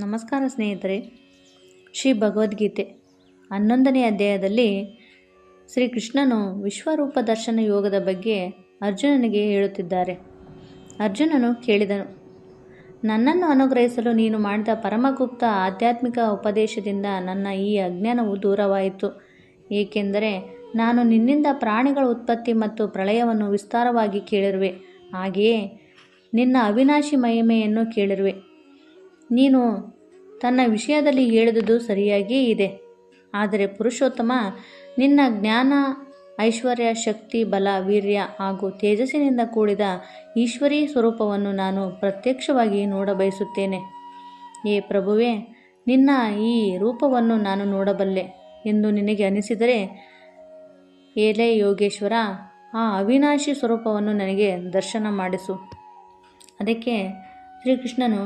ನಮಸ್ಕಾರ ಸ್ನೇಹಿತರೆ. ಶ್ರೀ ಭಗವದ್ಗೀತೆ 11ನೇ ಅಧ್ಯಾಯದಲ್ಲಿ ಶ್ರೀಕೃಷ್ಣನು ವಿಶ್ವರೂಪ ದರ್ಶನ ಯೋಗದ ಬಗ್ಗೆ ಅರ್ಜುನನಿಗೆ ಹೇಳುತ್ತಿದ್ದಾರೆ. ಅರ್ಜುನನು ಕೇಳಿದನು, ನನ್ನನ್ನು ಅನುಗ್ರಹಿಸಲು ನೀನು ಮಾಡಿದ ಪರಮಗುಪ್ತ ಆಧ್ಯಾತ್ಮಿಕ ಉಪದೇಶದಿಂದ ನನ್ನ ಈ ಅಜ್ಞಾನವು ದೂರವಾಯಿತು. ಏಕೆಂದರೆ ನಾನು ನಿನ್ನಿಂದ ಪ್ರಾಣಿಗಳ ಉತ್ಪತ್ತಿ ಮತ್ತು ಪ್ರಳಯವನ್ನು ವಿಸ್ತಾರವಾಗಿ ಕೇಳಿರುವೆ. ಹಾಗೆಯೇ ನಿನ್ನ ಅವಿನಾಶಿ ಮಹಿಮೆಯನ್ನು ಕೇಳಿರುವೆ. ನೀನು ತನ್ನ ವಿಷಯದಲ್ಲಿ ಹೇಳಿದುದು ಸರಿಯಾಗಿಯೇ ಇದೆ. ಆದರೆ ಪುರುಷೋತ್ತಮ, ನಿನ್ನ ಜ್ಞಾನ, ಐಶ್ವರ್ಯ, ಶಕ್ತಿ, ಬಲ, ವೀರ್ಯ ಹಾಗೂ ತೇಜಸ್ಸಿನಿಂದ ಕೂಡಿದ ಈಶ್ವರೀ ಸ್ವರೂಪವನ್ನು ನಾನು ಪ್ರತ್ಯಕ್ಷವಾಗಿ ನೋಡಬಯಸುತ್ತೇನೆ. ಏ ಪ್ರಭುವೇ, ನಿನ್ನ ಈ ರೂಪವನ್ನು ನಾನು ನೋಡಬಲ್ಲೆ ಎಂದು ನಿನಗೆ ಅನಿಸಿದರೆ, ಏಲೇ ಯೋಗೇಶ್ವರ, ಆ ಅವಿನಾಶಿ ಸ್ವರೂಪವನ್ನು ನನಗೆ ದರ್ಶನ ಮಾಡಿಸು. ಅದಕ್ಕೆ ಶ್ರೀಕೃಷ್ಣನು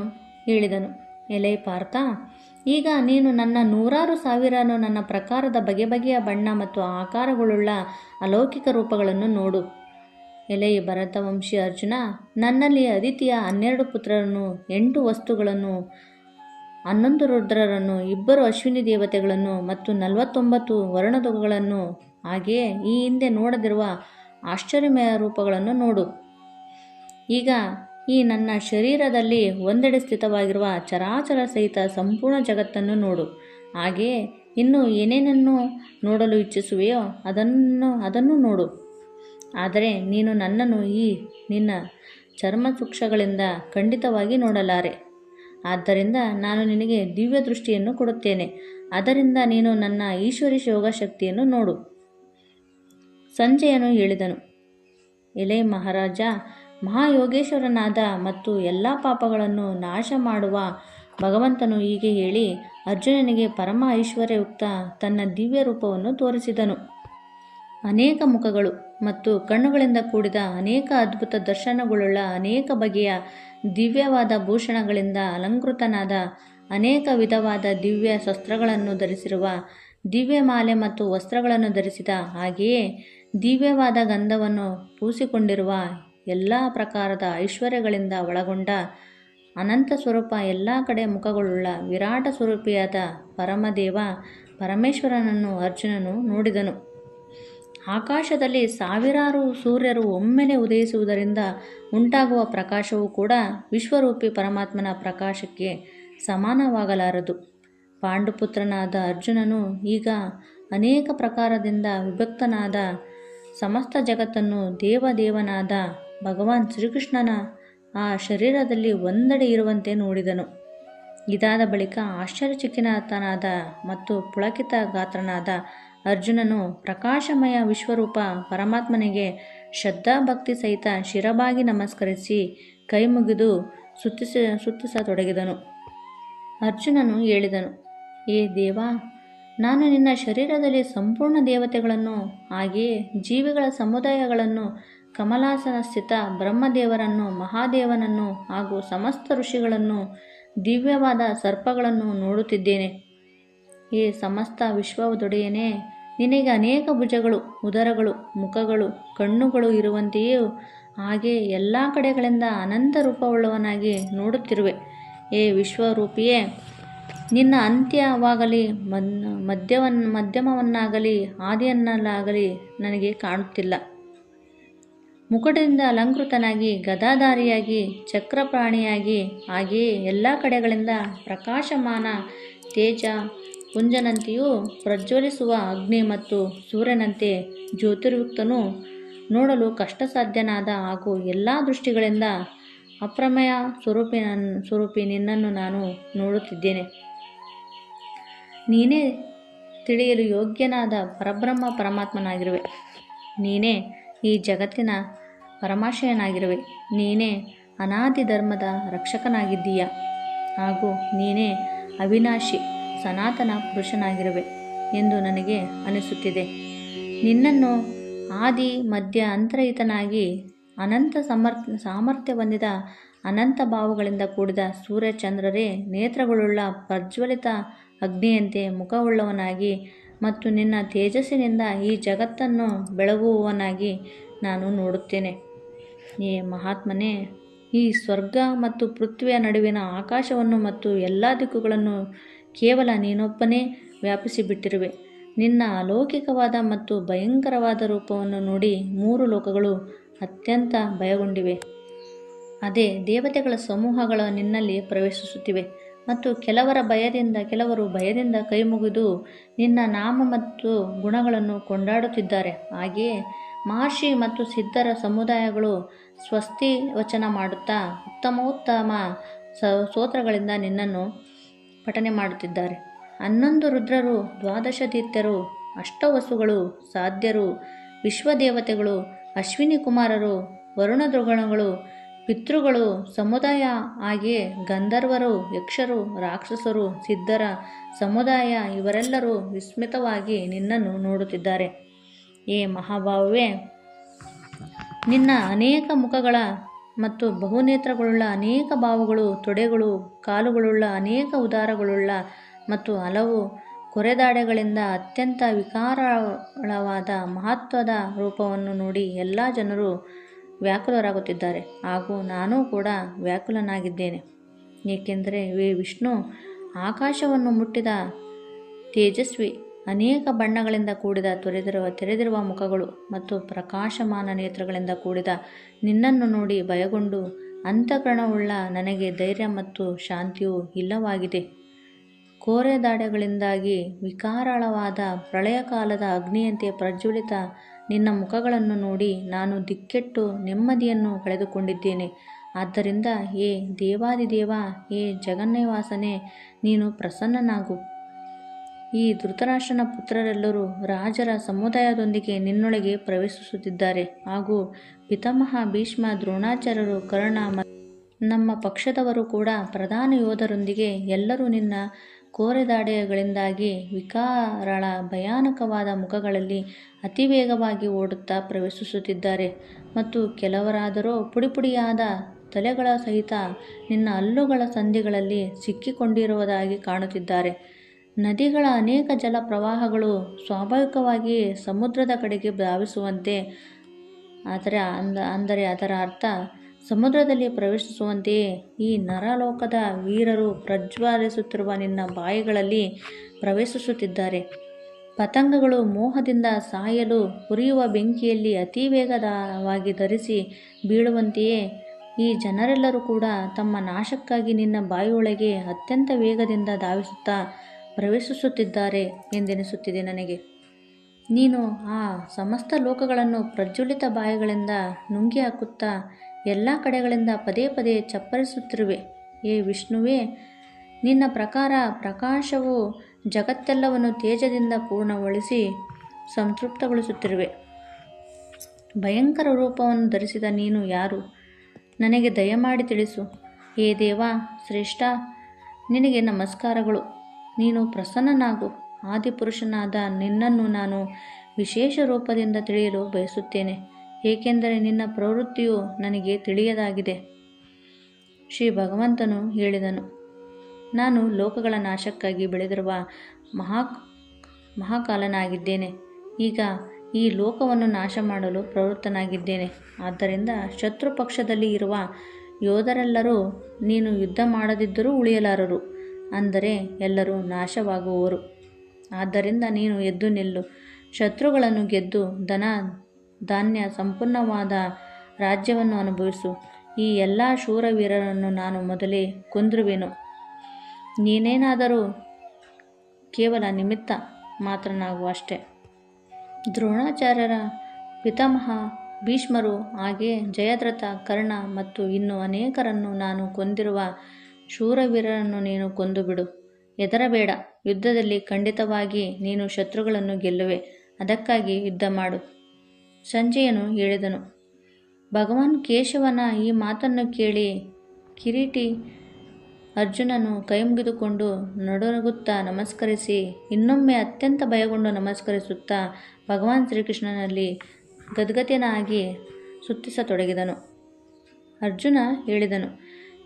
ಹೇಳಿದನು, ಎಲೈ ಪಾರ್ಥ, ಈಗ ನೀನು ನನ್ನ 100,000 ನನ್ನ ಪ್ರಕಾರದ ಬಗೆ ಬಗೆಯ ಬಣ್ಣ ಮತ್ತು ಆಕಾರಗಳುಳ್ಳ ಅಲೌಕಿಕ ರೂಪಗಳನ್ನು ನೋಡು. ಎಲೈ ಭರತವಂಶಿ ಅರ್ಜುನ, ನನ್ನಲ್ಲಿ ಅದಿತಿಯ 12 ಪುತ್ರರನ್ನು, 8 ವಸ್ತುಗಳನ್ನು, 11 ರುದ್ರರನ್ನು, 2 ಅಶ್ವಿನಿ ದೇವತೆಗಳನ್ನು ಮತ್ತು 49 ವರ್ಣದಗಳನ್ನು, ಹಾಗೆಯೇ ಈ ಹಿಂದೆ ನೋಡದಿರುವ ಆಶ್ಚರ್ಯಮಯ ರೂಪಗಳನ್ನು ನೋಡು. ಈಗ ಈ ನನ್ನ ಶರೀರದಲ್ಲಿ ಒಂದೆಡೆ ಸ್ಥಿತವಾಗಿರುವ ಚರಾಚರ ಸಹಿತ ಸಂಪೂರ್ಣ ಜಗತ್ತನ್ನು ನೋಡು. ಹಾಗೆಯೇ ಇನ್ನು ಏನೇನನ್ನು ನೋಡಲು ಇಚ್ಛಿಸುವೆಯೋ ಅದನ್ನು ನೋಡು. ಆದರೆ ನೀನು ನನ್ನನ್ನು ಈ ನಿನ್ನ ಚರ್ಮಚುಕ್ಷಗಳಿಂದ ಖಂಡಿತವಾಗಿ ನೋಡಲಾರೆ. ಆದ್ದರಿಂದ ನಾನು ನಿನಗೆ ದಿವ್ಯ ದೃಷ್ಟಿಯನ್ನು ಕೊಡುತ್ತೇನೆ. ಅದರಿಂದ ನೀನು ನನ್ನ ಈಶ್ವರಿ ಯೋಗಶಕ್ತಿಯನ್ನು ನೋಡು. ಸಂಜಯನು ಹೇಳಿದನು, ಎಲೈ ಮಹಾರಾಜ, ಮಹಾಯೋಗೇಶ್ವರನಾದ ಮತ್ತು ಎಲ್ಲ ಪಾಪಗಳನ್ನು ನಾಶ ಮಾಡುವ ಭಗವಂತನು ಹೀಗೆ ಹೇಳಿ ಅರ್ಜುನನಿಗೆ ಪರಮ ಐಶ್ವರ್ಯಯುಕ್ತ ತನ್ನ ದಿವ್ಯ ರೂಪವನ್ನು ತೋರಿಸಿದನು. ಅನೇಕ ಮುಖಗಳು ಮತ್ತು ಕಣ್ಣುಗಳಿಂದ ಕೂಡಿದ ಅನೇಕ ಅದ್ಭುತ ದರ್ಶನಗಳುಳ್ಳ ಅನೇಕ ಬಗೆಯ ದಿವ್ಯವಾದ ಭೂಷಣಗಳಿಂದ ಅಲಂಕೃತನಾದ ಅನೇಕ ವಿಧವಾದ ದಿವ್ಯ ಶಸ್ತ್ರಗಳನ್ನು ಧರಿಸಿರುವ, ದಿವ್ಯ ಮಾಲೆ ಮತ್ತು ವಸ್ತ್ರಗಳನ್ನು ಧರಿಸಿದ, ಹಾಗೆಯೇ ದಿವ್ಯವಾದ ಗಂಧವನ್ನು ಪೂಸಿಕೊಂಡಿರುವ, ಎಲ್ಲ ಪ್ರಕಾರದ ಐಶ್ವರ್ಯಗಳಿಂದ ಒಳಗೊಂಡ ಅನಂತ ಸ್ವರೂಪ, ಎಲ್ಲ ಕಡೆ ಮುಖಗಳುಳ್ಳ ವಿರಾಟ ಸ್ವರೂಪಿಯಾದ ಪರಮದೇವ ಪರಮೇಶ್ವರನನ್ನು ಅರ್ಜುನನು ನೋಡಿದನು. ಆಕಾಶದಲ್ಲಿ 1000 ಸೂರ್ಯರು ಒಮ್ಮೆಲೆ ಉದಯಿಸುವುದರಿಂದ ಉಂಟಾಗುವ ಪ್ರಕಾಶವೂ ಕೂಡ ವಿಶ್ವರೂಪಿ ಪರಮಾತ್ಮನ ಪ್ರಕಾಶಕ್ಕೆ ಸಮಾನವಾಗಲಾರದು. ಪಾಂಡುಪುತ್ರನಾದ ಅರ್ಜುನನು ಈಗ ಅನೇಕ ಪ್ರಕಾರದಿಂದ ವಿಭಕ್ತನಾದ ಸಮಸ್ತ ಜಗತ್ತನ್ನು ದೇವದೇವನಾದ ಭಗವಾನ್ ಶ್ರೀಕೃಷ್ಣನ ಆ ಶರೀರದಲ್ಲಿ ಒಂದೆಡೆ ಇರುವಂತೆ ನೋಡಿದನು. ಇದಾದ ಬಳಿಕ ಆಶ್ಚರ್ಯಚಕಿತನಾದ ಮತ್ತು ಪುಳಕಿತ ಗಾತ್ರನಾದ ಅರ್ಜುನನು ಪ್ರಕಾಶಮಯ ವಿಶ್ವರೂಪ ಪರಮಾತ್ಮನಿಗೆ ಶ್ರದ್ಧಾಭಕ್ತಿ ಸಹಿತ ಶಿರಬಾಗಿ ನಮಸ್ಕರಿಸಿ ಕೈಮುಗಿದು ಸ್ತುತಿಸತೊಡಗಿದನು. ಅರ್ಜುನನು ಹೇಳಿದನು, ಏ ದೇವ, ನಾನು ನಿನ್ನ ಶರೀರದಲ್ಲಿ ಸಂಪೂರ್ಣ ದೇವತೆಗಳನ್ನು, ಹಾಗೆಯೇ ಜೀವಿಗಳ ಸಮುದಾಯಗಳನ್ನು, ಕಮಲಾಸನ ಸ್ಥಿತ ಬ್ರಹ್ಮದೇವರನ್ನು, ಮಹಾದೇವನನ್ನು ಹಾಗೂ ಸಮಸ್ತ ಋಷಿಗಳನ್ನು, ದಿವ್ಯವಾದ ಸರ್ಪಗಳನ್ನು ನೋಡುತ್ತಿದ್ದೇನೆ. ಏ ಸಮಸ್ತ ವಿಶ್ವದೊಡೆಯನೇ, ನಿನಗೆ ಅನೇಕ ಭುಜಗಳು, ಉದರಗಳು, ಮುಖಗಳು, ಕಣ್ಣುಗಳು ಇರುವಂತೆಯೂ ಹಾಗೆಯೇ ಎಲ್ಲ ಕಡೆಗಳಿಂದ ಅನಂತ ರೂಪವುಳ್ಳವನಾಗಿ ನೋಡುತ್ತಿರುವೆ. ಏ ವಿಶ್ವರೂಪಿಯೇ, ನಿನ್ನ ಅಂತ್ಯವಾಗಲಿ ಮಧ್ಯಮವನ್ನಾಗಲಿ ಆದಿಯನ್ನಾಗಲಿ ನನಗೆ ಕಾಣುತ್ತಿಲ್ಲ. ಮುಕುಟದಿಂದ ಅಲಂಕೃತನಾಗಿ, ಗದಾಧಾರಿಯಾಗಿ, ಚಕ್ರಪ್ರಾಣಿಯಾಗಿ, ಹಾಗೆಯೇ ಎಲ್ಲ ಕಡೆಗಳಿಂದ ಪ್ರಕಾಶಮಾನ ತೇಜ ಪುಂಜನಂತೆಯೂ ಪ್ರಜ್ವಲಿಸುವ ಅಗ್ನಿ ಮತ್ತು ಸೂರ್ಯನಂತೆ ಜ್ಯೋತಿರ್ಯುಕ್ತನೂ, ನೋಡಲು ಕಷ್ಟಸಾಧ್ಯನಾದ ಹಾಗೂ ಎಲ್ಲ ದೃಷ್ಟಿಗಳಿಂದ ಅಪ್ರಮೇಯ ಸ್ವರೂಪಿ ನಿನ್ನನ್ನು ನಾನು ನೋಡುತ್ತಿದ್ದೇನೆ. ನೀನೇ ತಿಳಿಯಲು ಯೋಗ್ಯನಾದ ಪರಬ್ರಹ್ಮ ಪರಮಾತ್ಮನಾಗಿರುವೆ. ನೀನೇ ಈ ಜಗತ್ತಿನ ಪರಮಾಶಯನಾಗಿರುವೆ. ನೀನೇ ಅನಾದಿ ಧರ್ಮದ ರಕ್ಷಕನಾಗಿದ್ದೀಯ ಹಾಗೂ ನೀನೇ ಅವಿನಾಶಿ ಸನಾತನ ಪುರುಷನಾಗಿರುವೆ ಎಂದು ನನಗೆ ಅನಿಸುತ್ತಿದೆ. ನಿನ್ನನ್ನು ಆದಿ ಮಧ್ಯ ಅಂತರಹಿತನಾಗಿ ಅನಂತ ಸಾಮರ್ಥ್ಯ ಹೊಂದಿದ ಅನಂತ ಭಾವಗಳಿಂದ ಕೂಡಿದ ಸೂರ್ಯಚಂದ್ರರೇ ನೇತ್ರಗಳುಳ್ಳ ಪ್ರಜ್ವಲಿತ ಅಗ್ನಿಯಂತೆ ಮುಖವುಳ್ಳವನಾಗಿ ಮತ್ತು ನಿನ್ನ ತೇಜಸ್ಸಿನಿಂದ ಈ ಜಗತ್ತನ್ನು ಬೆಳಗುವವನಾಗಿ ನಾನು ನೋಡುತ್ತೇನೆ. ಏ ಮಹಾತ್ಮನೇ, ಈ ಸ್ವರ್ಗ ಮತ್ತು ಪೃಥ್ವಿಯ ನಡುವಿನ ಆಕಾಶವನ್ನು ಮತ್ತು ಎಲ್ಲ ದಿಕ್ಕುಗಳನ್ನು ಕೇವಲ ನೀನೊಬ್ಬನೇ ವ್ಯಾಪಿಸಿಬಿಟ್ಟಿರುವೆ. ನಿನ್ನ ಅಲೌಕಿಕವಾದ ಮತ್ತು ಭಯಂಕರವಾದ ರೂಪವನ್ನು ನೋಡಿ 3 ಲೋಕಗಳು ಅತ್ಯಂತ ಭಯಗೊಂಡಿವೆ. ಅದೇ ದೇವತೆಗಳ ಸಮೂಹಗಳು ನಿನ್ನಲ್ಲಿ ಪ್ರವೇಶಿಸುತ್ತಿವೆ ಮತ್ತು ಕೆಲವರು ಭಯದಿಂದ ಕೈಮುಗಿದು ನಿನ್ನ ನಾಮ ಮತ್ತು ಗುಣಗಳನ್ನು ಕೊಂಡಾಡುತ್ತಿದ್ದಾರೆ. ಹಾಗೆಯೇ ಮಹರ್ಷಿ ಮತ್ತು ಸಿದ್ಧರ ಸಮುದಾಯಗಳು ಸ್ವಸ್ತಿ ವಚನ ಮಾಡುತ್ತಾ ಉತ್ತಮ ಸ್ತೋತ್ರಗಳಿಂದ ನಿನ್ನನ್ನು ಪಠನೆ ಮಾಡುತ್ತಿದ್ದಾರೆ. 11 ರುದ್ರರು, 12 ದೈತ್ಯರು, ಅಷ್ಟವಸುಗಳು, ಸಾಧ್ಯರು, ವಿಶ್ವದೇವತೆಗಳು, ಅಶ್ವಿನಿ ಕುಮಾರರು, ವರುಣದೃಗಣಗಳು, ಪಿತೃಗಳು ಸಮುದಾಯ, ಹಾಗೆಯೇ ಗಂಧರ್ವರು, ಯಕ್ಷರು, ರಾಕ್ಷಸರು, ಸಿದ್ಧರ ಸಮುದಾಯ ಇವರೆಲ್ಲರೂ ವಿಸ್ಮಿತವಾಗಿ ನಿನ್ನನ್ನು ನೋಡುತ್ತಿದ್ದಾರೆ. ಏ ಮಹಾಭಾವವೇ, ನಿನ್ನ ಅನೇಕ ಮುಖಗಳ ಮತ್ತು ಬಹುನೇತ್ರಗಳುಳ್ಳ ಅನೇಕ ಬಾಹುಗಳು, ತೊಡೆಗಳು, ಕಾಲುಗಳುಳ್ಳ ಅನೇಕ ಉದರಗಳುಳ್ಳ ಮತ್ತು ಹಲವು ಕೊರೆದಾಡೆಗಳಿಂದ ಅತ್ಯಂತ ವಿಕಾರಳವಾದ ಮಹತ್ವದ ರೂಪವನ್ನು ನೋಡಿ ಎಲ್ಲ ಜನರು ವ್ಯಾಕುಲರಾಗುತ್ತಿದ್ದಾರೆ. ಹಾಗೂ ನಾನೂ ಕೂಡ ವ್ಯಾಕುಲನಾಗಿದ್ದೇನೆ, ಏಕೆಂದರೆ ವಿಷ್ಣು ಆಕಾಶವನ್ನು ಮುಟ್ಟಿದ ತೇಜಸ್ವಿ, ಅನೇಕ ಬಣ್ಣಗಳಿಂದ ಕೂಡಿದ ತೆರೆದಿರುವ ಮುಖಗಳು ಮತ್ತು ಪ್ರಕಾಶಮಾನ ನೇತ್ರಗಳಿಂದ ಕೂಡಿದ ನಿನ್ನನ್ನು ನೋಡಿ ಭಯಗೊಂಡು ಅಂತಃಕರಣವುಳ್ಳ ನನಗೆ ಧೈರ್ಯ ಮತ್ತು ಶಾಂತಿಯೂ ಇಲ್ಲವಾಗಿದೆ. ಕೋರೆದಾಡೆಗಳಿಂದಾಗಿ ವಿಕಾರಳವಾದ ಪ್ರಳಯಕಾಲದ ಅಗ್ನಿಯಂತೆ ಪ್ರಜ್ವಲಿತ ನಿನ್ನ ಮುಖಗಳನ್ನು ನೋಡಿ ನಾನು ದಿಕ್ಕೆಟ್ಟು ನೆಮ್ಮದಿಯನ್ನು ಕಳೆದುಕೊಂಡಿದ್ದೇನೆ. ಆದ್ದರಿಂದ ಏ ದೇವಾದಿದೇವ, ಏ ಜಗನ್ನಿವಾಸನೇ, ನೀನು ಪ್ರಸನ್ನನಾಗು. ಈ ಧೃತರಾಷ್ಟ್ರನ ಪುತ್ರರೆಲ್ಲರೂ ರಾಜರ ಸಮುದಾಯದೊಂದಿಗೆ ನಿನ್ನೊಳಗೆ ಪ್ರವೇಶಿಸುತ್ತಿದ್ದಾರೆ. ಹಾಗೂ ಪಿತಾಮಹ ಭೀಷ್ಮ, ದ್ರೋಣಾಚಾರ್ಯರು, ಕರ್ಣ ಮತ್ತು ನಮ್ಮ ಪಕ್ಷದವರು ಕೂಡ ಪ್ರಧಾನ ಯೋಧರೊಂದಿಗೆ ಎಲ್ಲರೂ ನಿನ್ನ ಕೋರೆದಾಡೆಗಳಿಂದಾಗಿ ವಿಕಾರಳ ಭಯಾನಕವಾದ ಮುಖಗಳಲ್ಲಿ ಅತಿವೇಗವಾಗಿ ಓಡುತ್ತಾ ಪ್ರವೇಶಿಸುತ್ತಿದ್ದಾರೆ. ಮತ್ತು ಕೆಲವರಾದರೋ ಪುಡಿಪುಡಿಯಾದ ತಲೆಗಳ ಸಹಿತ ನಿನ್ನ ಹಲ್ಲುಗಳ ಸಂಧಿಗಳಲ್ಲಿ ಸಿಕ್ಕಿಕೊಂಡಿರುವುದಾಗಿ ಕಾಣುತ್ತಿದ್ದಾರೆ. ನದಿಗಳ ಅನೇಕ ಜಲ ಪ್ರವಾಹಗಳು ಸ್ವಾಭಾವಿಕವಾಗಿ ಸಮುದ್ರದ ಕಡೆಗೆ ಧಾವಿಸುವಂತೆ, ಅಂದರೆ ಅದರ ಅರ್ಥ ಸಮುದ್ರದಲ್ಲಿ ಪ್ರವೇಶಿಸುವಂತೆಯೇ ಈ ನರಲೋಕದ ವೀರರು ಪ್ರಜ್ವಲಿಸುತ್ತಿರುವ ನಿನ್ನ ಬಾಯಿಗಳಲ್ಲಿ ಪ್ರವೇಶಿಸುತ್ತಿದ್ದಾರೆ. ಪತಂಗಗಳು ಮೋಹದಿಂದ ಸಾಯಲು ಉರಿಯುವ ಬೆಂಕಿಯಲ್ಲಿ ಅತಿ ವೇಗವಾಗಿ ಧರಿಸಿ ಬೀಳುವಂತೆಯೇ ಈ ಜನರೆಲ್ಲರೂ ಕೂಡ ತಮ್ಮ ನಾಶಕ್ಕಾಗಿ ನಿನ್ನ ಬಾಯಿಯೊಳಗೆ ಅತ್ಯಂತ ವೇಗದಿಂದ ಧಾವಿಸುತ್ತಾ ಪ್ರವೇಶಿಸುತ್ತಿದ್ದಾರೆ ಎಂದೆನಿಸುತ್ತಿದೆ ನನಗೆ. ನೀನು ಆ ಸಮಸ್ತ ಲೋಕಗಳನ್ನು ಪ್ರಜ್ವಲಿತ ಬಾಯಿಗಳಿಂದ ನುಂಗಿ ಹಾಕುತ್ತಾ ಎಲ್ಲ ಕಡೆಗಳಿಂದ ಪದೇ ಪದೇ ಚಪ್ಪರಿಸುತ್ತಿರುವೆ. ಏ ವಿಷ್ಣುವೇ, ನಿನ್ನ ಪ್ರಕಾಶವು ಜಗತ್ತೆಲ್ಲವನ್ನು ತೇಜದಿಂದ ಪೂರ್ಣಗೊಳಿಸಿ ಸಂತೃಪ್ತಗೊಳಿಸುತ್ತಿರುವೆ. ಭಯಂಕರ ರೂಪವನ್ನು ಧರಿಸಿದ ನೀನು ಯಾರು? ನನಗೆ ದಯಮಾಡಿ ತಿಳಿಸು. ಏ ದೇವ ಶ್ರೇಷ್ಠ, ನಿನಗೆ ನಮಸ್ಕಾರಗಳು. ನೀನು ಪ್ರಸನ್ನನಾಗು. ಆದಿಪುರುಷನಾದ ನಿನ್ನನ್ನು ನಾನು ವಿಶೇಷ ರೂಪದಿಂದ ತಿಳಿಯಲು ಬಯಸುತ್ತೇನೆ, ಏಕೆಂದರೆ ನಿನ್ನ ಪ್ರವೃತ್ತಿಯು ನನಗೆ ತಿಳಿಯದಾಗಿದೆ. ಶ್ರೀ ಭಗವಂತನು ಹೇಳಿದನು, ನಾನು ಲೋಕಗಳ ನಾಶಕ್ಕಾಗಿ ಬೆಳೆದಿರುವ ಮಹಾಕಾಲನಾಗಿದ್ದೇನೆ. ಈಗ ಈ ಲೋಕವನ್ನು ನಾಶ ಮಾಡಲು ಪ್ರವೃತ್ತನಾಗಿದ್ದೇನೆ. ಆದ್ದರಿಂದ ಶತ್ರು ಪಕ್ಷದಲ್ಲಿ ಇರುವ ಯೋಧರೆಲ್ಲರೂ ನೀನು ಯುದ್ಧ ಮಾಡದಿದ್ದರೂ ಉಳಿಯಲಾರರು, ಅಂದರೆ ಎಲ್ಲರೂ ನಾಶವಾಗುವವರು. ಆದ್ದರಿಂದ ನೀನು ಎದ್ದು ನಿಲ್ಲು, ಶತ್ರುಗಳನ್ನು ಗೆದ್ದು ಧನ ಧಾನ್ಯ ಸಂಪನ್ನವಾದ ರಾಜ್ಯವನ್ನು ಅನುಭವಿಸು. ಈ ಎಲ್ಲ ಶೂರವೀರರನ್ನು ನಾನು ಮೊದಲೇ ಕೊಂದಿರುವೆನು. ನೀನೇನಾದರೂ ಕೇವಲ ನಿಮಿತ್ತ ಮಾತ್ರನಾಗು ಅಷ್ಟೇ. ದ್ರೋಣಾಚಾರ್ಯರ, ಪಿತಾಮಹ ಭೀಷ್ಮರು, ಹಾಗೆಯೇ ಜಯದ್ರಥ, ಕರ್ಣ ಮತ್ತು ಇನ್ನೂ ಅನೇಕರನ್ನು ನಾನು ಕೊಂದಿರುವ ಶೂರವೀರರನ್ನು ನೀನು ಕೊಂದು ಬಿಡು. ಹೆದರಬೇಡ, ಯುದ್ಧದಲ್ಲಿ ಖಂಡಿತವಾಗಿ ನೀನು ಶತ್ರುಗಳನ್ನು ಗೆಲ್ಲುವೆ. ಅದಕ್ಕಾಗಿ ಯುದ್ಧ ಮಾಡು. ಸಂಜಯನು ಹೇಳಿದನು. ಭಗವಾನ್ ಕೇಶವನ ಈ ಮಾತನ್ನು ಕೇಳಿ ಕಿರೀಟಿ ಅರ್ಜುನನು ಕೈಮುಗಿದುಕೊಂಡು ನಡುಗುತ್ತಾ ನಮಸ್ಕರಿಸಿ ಇನ್ನೊಮ್ಮೆ ಅತ್ಯಂತ ಭಯಗೊಂಡು ನಮಸ್ಕರಿಸುತ್ತಾ ಭಗವಾನ್ ಶ್ರೀಕೃಷ್ಣನಲ್ಲಿ ಗದ್ಗದಿತನಾಗಿ ಸ್ತುತಿಸತೊಡಗಿದನು. ಅರ್ಜುನ ಹೇಳಿದನು,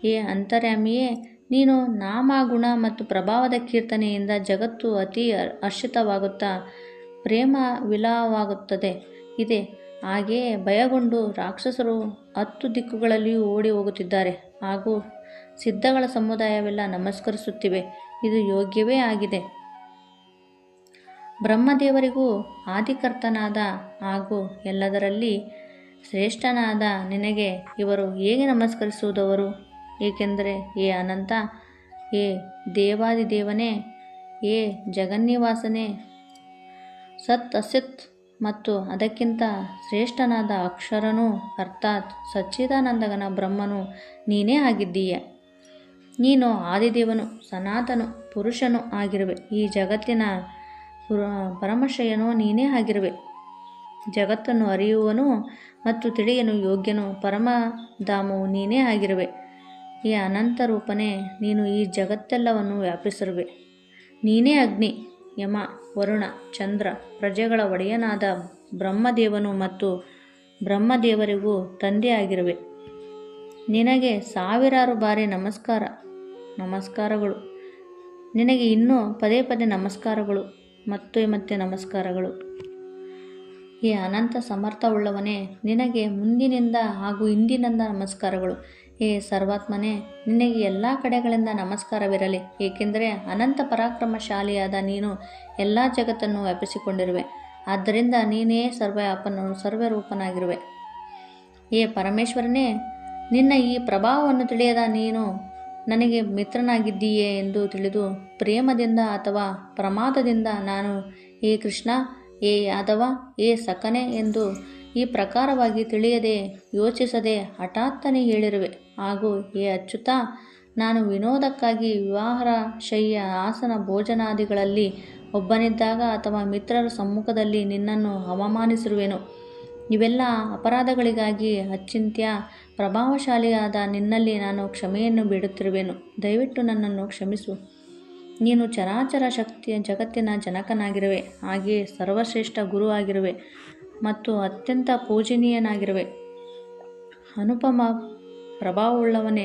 ಏ ಅಂತರ್ಯಾಮಿಯೇ, ನೀನು ನಾಮ, ಗುಣ ಮತ್ತು ಪ್ರಭಾವದ ಕೀರ್ತನೆಯಿಂದ ಜಗತ್ತು ಅತಿ ಹರ್ಷಿತವಾಗುತ್ತಾ ಪ್ರೇಮ ವಿಲಾಸವಾಗುತ್ತದೆ ಇದೆ. ಹಾಗೆಯೇ ಭಯಗೊಂಡು ರಾಕ್ಷಸರು 10 ದಿಕ್ಕುಗಳಲ್ಲಿಯೂ ಓಡಿ ಹೋಗುತ್ತಿದ್ದಾರೆ ಹಾಗೂ ಸಿದ್ಧಗಳ ಸಮುದಾಯವೆಲ್ಲ ನಮಸ್ಕರಿಸುತ್ತಿವೆ. ಇದು ಯೋಗ್ಯವೇ ಆಗಿದೆ. ಬ್ರಹ್ಮದೇವರಿಗೂ ಆದಿಕರ್ತನಾದ ಹಾಗೂ ಎಲ್ಲದರಲ್ಲಿ ಶ್ರೇಷ್ಠನಾದ ನಿನಗೆ ಇವರು ಹೇಗೆ ನಮಸ್ಕರಿಸುವುದವರು? ಏಕೆಂದರೆ ಏ ಅನಂತ, ಏ ದೇವಾದಿದೇವನೇ, ಏ ಜಗನ್ನಿವಾಸನೇ, ಸತ್ ಅಸತ್ ಮತ್ತು ಅದಕ್ಕಿಂತ ಶ್ರೇಷ್ಠನಾದ ಅಕ್ಷರನೂ ಅರ್ಥಾತ್ ಸಚ್ಚಿದಾನಂದಗನ ಬ್ರಹ್ಮನು ನೀನೇ ಆಗಿದ್ದೀಯ. ನೀನು ಆದಿದೇವನು, ಸನಾತನು, ಪುರುಷನೂ ಆಗಿರುವೆ. ಈ ಜಗತ್ತಿನ ಪರಮಶ್ರೇಯನೂ ನೀನೇ ಆಗಿರುವೆ. ಜಗತ್ತನ್ನು ಅರಿಯುವನು ಮತ್ತು ತಿಳಿಯನು ಯೋಗ್ಯನು, ಪರಮಧಾಮವು ನೀನೇ ಆಗಿರುವೆ. ಈ ಅನಂತ ರೂಪನೇ, ನೀನು ಈ ಜಗತ್ತೆಲ್ಲವನ್ನು ವ್ಯಾಪಿಸಿರುವೆ. ನೀನೇ ಅಗ್ನಿ, ಯಮ, ವರುಣ, ಚಂದ್ರ, ಪ್ರಜೆಗಳ ಒಡೆಯನಾದ ಬ್ರಹ್ಮದೇವನು ಮತ್ತು ಬ್ರಹ್ಮದೇವರಿಗೂ ತಂದೆ ಆಗಿರುವೆ. ನಿನಗೆ ಸಾವಿರಾರು ಬಾರಿ ನಮಸ್ಕಾರಗಳು. ನಿನಗೆ ಇನ್ನೂ ಪದೇ ಪದೇ ನಮಸ್ಕಾರಗಳು, ಮತ್ತೆ ನಮಸ್ಕಾರಗಳು. ಈ ಅನಂತ ಸಮರ್ಥವುಳ್ಳವನೇ, ನಿನಗೆ ಮುಂದಿನಿಂದ ಹಾಗೂ ಹಿಂದಿನಿಂದ ನಮಸ್ಕಾರಗಳು. ಹೇ ಸರ್ವಾತ್ಮನೇ, ನಿನಗೆ ಎಲ್ಲ ಕಡೆಗಳಿಂದ ನಮಸ್ಕಾರವಿರಲಿ. ಏಕೆಂದರೆ ಅನಂತ ಪರಾಕ್ರಮಶಾಲಿಯಾದ ನೀನು ಎಲ್ಲ ಜಗತ್ತನ್ನು ವ್ಯಾಪಿಸಿಕೊಂಡಿರುವೆ. ಆದ್ದರಿಂದ ನೀನೇ ಸರ್ವರೂಪನಾಗಿರುವೆ. ಹೇ ಪರಮೇಶ್ವರನೇ, ನಿನ್ನ ಈ ಪ್ರಭಾವವನ್ನು ತಿಳಿಯದ ನೀನು ನನಗೆ ಮಿತ್ರನಾಗಿದ್ದೀಯೆ ಎಂದು ತಿಳಿದು ಪ್ರೇಮದಿಂದ ಅಥವಾ ಪ್ರಮಾದದಿಂದ ನಾನು ಹೇ ಕೃಷ್ಣ, ಹೇ ಯಾದವ, ಹೇ ಸಖನೆ ಎಂದು ಈ ಪ್ರಕಾರವಾಗಿ ತಿಳಿಯದೆ ಯೋಚಿಸದೆ ಹಠಾತ್ತನೆ ಹೇಳಿರುವೆ. ಹಾಗೂ ಹೇ ಅಚ್ಯುತ, ನಾನು ವಿನೋದಕ್ಕಾಗಿ ವಿವಾಹ, ಶಯ್ಯ, ಆಸನ, ಭೋಜನಾದಿಗಳಲ್ಲಿ ಒಬ್ಬನಿದ್ದಾಗ ಅಥವಾ ಮಿತ್ರರ ಸಮ್ಮುಖದಲ್ಲಿ ನಿನ್ನನ್ನು ಅವಮಾನಿಸಿರುವೆನು. ಇವೆಲ್ಲ ಅಪರಾಧಗಳಿಗಾಗಿ ಅಚಿಂತ್ಯ ಪ್ರಭಾವಶಾಲಿಯಾದ ನಿನ್ನಲ್ಲಿ ನಾನು ಕ್ಷಮೆಯನ್ನು ಬೇಡುತ್ತಿರುವೆನು. ದಯವಿಟ್ಟು ನನ್ನನ್ನು ಕ್ಷಮಿಸು. ನೀನು ಚರಾಚರ ಶಕ್ತಿಯ ಜಗತ್ತಿನ ಜನಕನಾಗಿರುವೆ, ಹಾಗೆಯೇ ಸರ್ವಶ್ರೇಷ್ಠ ಗುರು ಆಗಿರುವೆ ಮತ್ತು ಅತ್ಯಂತ ಪೂಜನೀಯನಾಗಿರುವೆ. ಅನುಪಮ ಪ್ರಭಾವವುಳ್ಳವನೇ,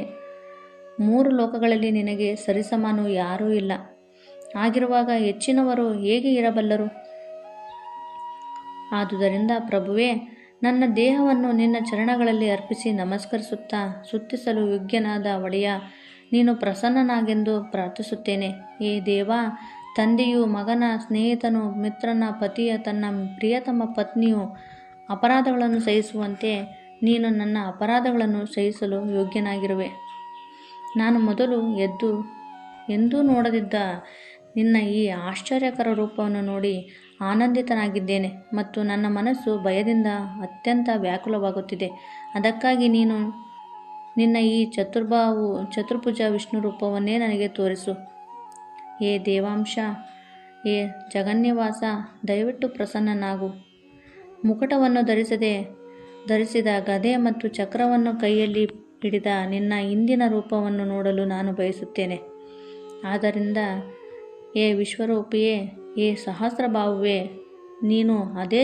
3 ಲೋಕಗಳಲ್ಲಿ ನಿನಗೆ ಸರಿಸಮಾನವು ಯಾರೂ ಇಲ್ಲ. ಆಗಿರುವಾಗ ಹೆಚ್ಚಿನವರು ಹೇಗೆ ಇರಬಲ್ಲರು? ಆದುದರಿಂದ ಪ್ರಭುವೇ, ನನ್ನ ದೇಹವನ್ನು ನಿನ್ನ ಚರಣಗಳಲ್ಲಿ ಅರ್ಪಿಸಿ ನಮಸ್ಕರಿಸುತ್ತಾ ಸ್ತುತಿಸಲು ಯೋಗ್ಯನಾದ ಒಡೆಯ, ನೀನು ಪ್ರಸನ್ನನಾಗೆಂದು ಪ್ರಾರ್ಥಿಸುತ್ತೇನೆ. ಹೇ ದೇವ, ತಂದೆಯು ಮಗನ, ಸ್ನೇಹಿತನು ಮಿತ್ರನ, ಪತಿಯ ತನ್ನ ಪ್ರಿಯತಮ ಪತ್ನಿಯು ಅಪರಾಧಗಳನ್ನು ಸಹಿಸುವಂತೆ ನೀನು ನನ್ನ ಅಪರಾಧಗಳನ್ನು ಸಹಿಸಲು ಯೋಗ್ಯನಾಗಿರುವೆ. ನಾನು ಮೊದಲು ಎಂದೂ ನೋಡದಿದ್ದ ನಿನ್ನ ಈ ಆಶ್ಚರ್ಯಕರ ರೂಪವನ್ನು ನೋಡಿ ಆನಂದಿತನಾಗಿದ್ದೇನೆ ಮತ್ತು ನನ್ನ ಮನಸ್ಸು ಭಯದಿಂದ ಅತ್ಯಂತ ವ್ಯಾಕುಲವಾಗುತ್ತಿದೆ. ಅದಕ್ಕಾಗಿ ನೀನು ನಿನ್ನ ಈ ಚತುರ್ಭುಜ ವಿಷ್ಣು ರೂಪವನ್ನೇ ನನಗೆ ತೋರಿಸು. ಹೇ ದೇವಾಂಶ, ಹೇ ಜಗನ್ನಿವಾಸ, ದಯವಿಟ್ಟು ಪ್ರಸನ್ನನಾಗು. ಮುಕುಟವನ್ನು ಧರಿಸಿದ ಗದೆ ಮತ್ತು ಚಕ್ರವನ್ನು ಕೈಯಲ್ಲಿ ಹಿಡಿದ ನಿನ್ನ ಹಿಂದಿನ ರೂಪವನ್ನು ನೋಡಲು ನಾನು ಬಯಸುತ್ತೇನೆ. ಆದ್ದರಿಂದ ಹೇ ವಿಶ್ವರೂಪಿಯೇ, ಹೇ ಸಹಸ್ರಬಾಹುವೇ, ನೀನು ಅದೇ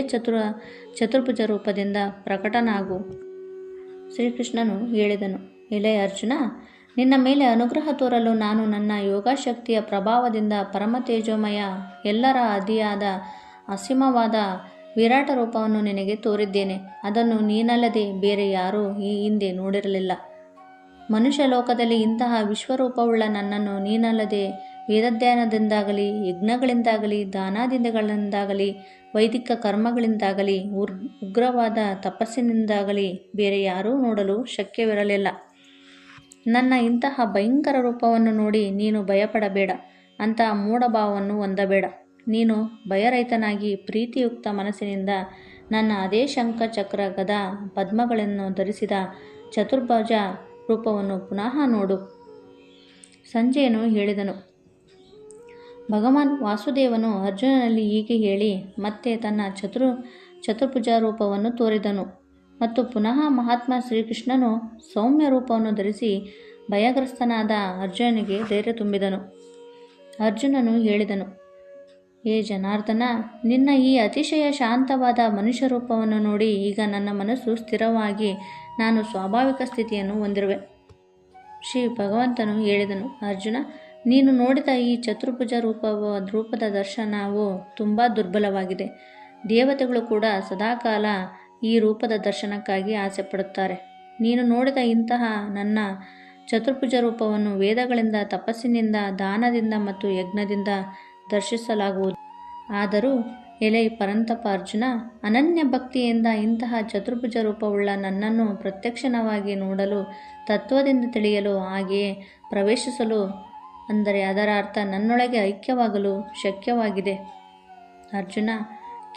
ಚತುರ್ಭುಜ ರೂಪದಿಂದ ಪ್ರಕಟನಾಗು. ಶ್ರೀಕೃಷ್ಣನು ಹೇಳಿದನು, ಎಲೆ ಅರ್ಜುನ, ನಿನ್ನ ಮೇಲೆ ಅನುಗ್ರಹ ತೋರಲು ನಾನು ನನ್ನ ಯೋಗಶಕ್ತಿಯ ಪ್ರಭಾವದಿಂದ ಪರಮ ತೇಜೋಮಯ, ಎಲ್ಲರ ಆದಿಯಾದ ಅಸೀಮವಾದ ವಿರಾಟ ರೂಪವನ್ನು ನಿನಗೆ ತೋರಿದ್ದೇನೆ. ಅದನ್ನು ನೀನಲ್ಲದೆ ಬೇರೆ ಯಾರೂ ಈ ಹಿಂದೆ ನೋಡಿರಲಿಲ್ಲ. ಮನುಷ್ಯ ಲೋಕದಲ್ಲಿ ಇಂತಹ ವಿಶ್ವರೂಪವುಳ್ಳ ನನ್ನನ್ನು ನೀನಲ್ಲದೆ ವೇದಾಧ್ಯಯನದಿಂದಾಗಲಿ, ಯಜ್ಞಗಳಿಂದಾಗಲಿ, ದಾನಾದಿಗಳಿಂದಾಗಲಿ, ವೈದಿಕ ಕರ್ಮಗಳಿಂದಾಗಲಿ, ಉಗ್ರವಾದ ತಪಸ್ಸಿನಿಂದಾಗಲಿ ಬೇರೆ ಯಾರೂ ನೋಡಲು ಶಕ್ಯವಿರಲಿಲ್ಲ. ನನ್ನ ಇಂತಹ ಭಯಂಕರ ರೂಪವನ್ನು ನೋಡಿ ನೀನು ಭಯಪಡಬೇಡ, ಅಂತಹ ಮೂಢಭಾವವನ್ನು ಹೊಂದಬೇಡ. ನೀನು ಭಯರಹಿತನಾಗಿ ಪ್ರೀತಿಯುಕ್ತ ಮನಸ್ಸಿನಿಂದ ನನ್ನ ಅದೇ ಶಂಖ, ಚಕ್ರ, ಗದಾ, ಪದ್ಮಗಳನ್ನು ಧರಿಸಿದ ಚತುರ್ಭುಜ ರೂಪವನ್ನು ಪುನಃ ನೋಡು. ಸಂಜಯನು ಹೇಳಿದನು. ಭಗವಾನ್ ವಾಸುದೇವನು ಅರ್ಜುನನಲ್ಲಿ ಹೀಗೆ ಹೇಳಿ ಮತ್ತೆ ತನ್ನ ಚತುರ್ಭುಜ ರೂಪವನ್ನು ತೋರಿದನು ಮತ್ತು ಪುನಃ ಮಹಾತ್ಮ ಶ್ರೀಕೃಷ್ಣನು ಸೌಮ್ಯ ರೂಪವನ್ನು ಧರಿಸಿ ಭಯಗ್ರಸ್ತನಾದ ಅರ್ಜುನನಿಗೆ ಧೈರ್ಯ ತುಂಬಿದನು. ಅರ್ಜುನನು ಹೇಳಿದನು, ಹೇ ಜನಾರ್ದನ, ನಿನ್ನ ಈ ಅತಿಶಯ ಶಾಂತವಾದ ಮನುಷ್ಯ ರೂಪವನ್ನು ನೋಡಿ ಈಗ ನನ್ನ ಮನಸ್ಸು ಸ್ಥಿರವಾಗಿ ನಾನು ಸ್ವಾಭಾವಿಕ ಸ್ಥಿತಿಯನ್ನು ಹೊಂದಿರುವೆ. ಶ್ರೀ ಭಗವಂತನು ಹೇಳಿದನು, ಅರ್ಜುನ, ನೀನು ನೋಡಿದ ಈ ಚತುರ್ಭುಜ ರೂಪದ ದರ್ಶನವು ತುಂಬ ದುರ್ಬಲವಾಗಿದೆ. ದೇವತೆಗಳು ಕೂಡ ಸದಾಕಾಲ ಈ ರೂಪದ ದರ್ಶನಕ್ಕಾಗಿ ಆಸೆ ಪಡುತ್ತಾರೆ. ನೀನು ನೋಡಿದ ಇಂತಹ ನನ್ನ ಚತುರ್ಭುಜ ರೂಪವನ್ನು ವೇದಗಳಿಂದ, ತಪಸ್ಸಿನಿಂದ, ದಾನದಿಂದ ಮತ್ತು ಯಜ್ಞದಿಂದ ದರ್ಶಿಸಲಾಗುವುದು. ಆದರೂ ಎಲೈ ಪರಂತಪ ಅರ್ಜುನ, ಅನನ್ಯ ಭಕ್ತಿಯಿಂದ ಇಂತಹ ಚತುರ್ಭುಜ ರೂಪವುಳ್ಳ ನನ್ನನ್ನು ಪ್ರತ್ಯಕ್ಷವಾಗಿ ನೋಡಲು, ತತ್ವದಿಂದ ತಿಳಿಯಲು, ಹಾಗೆಯೇ ಪ್ರವೇಶಿಸಲು, ಅಂದರೆ ಅದರ ಅರ್ಥ ನನ್ನೊಳಗೆ ಐಕ್ಯವಾಗಲು ಶಕ್ಯವಾಗಿದೆ. ಅರ್ಜುನ,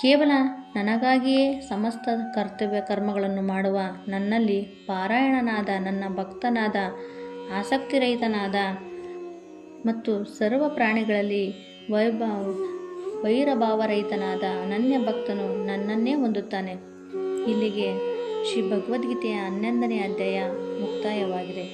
ಕೇವಲ ನನಗಾಗಿಯೇ ಸಮಸ್ತ ಕರ್ತವ್ಯ ಕರ್ಮಗಳನ್ನು ಮಾಡುವ, ನನ್ನಲ್ಲಿ ಪಾರಾಯಣನಾದ, ನನ್ನ ಭಕ್ತನಾದ, ಆಸಕ್ತಿರಹಿತನಾದ ಮತ್ತು ಸರ್ವ ಪ್ರಾಣಿಗಳಲ್ಲಿ ವೈರಭಾವರಹಿತನಾದ ಅನನ್ಯ ಭಕ್ತನು ನನ್ನನ್ನೇ ಹೊಂದುತ್ತಾನೆ. ಇಲ್ಲಿಗೆ ಶ್ರೀ ಭಗವದ್ಗೀತೆಯ 11ನೇ ಅಧ್ಯಾಯ ಮುಕ್ತಾಯವಾಗಿದೆ.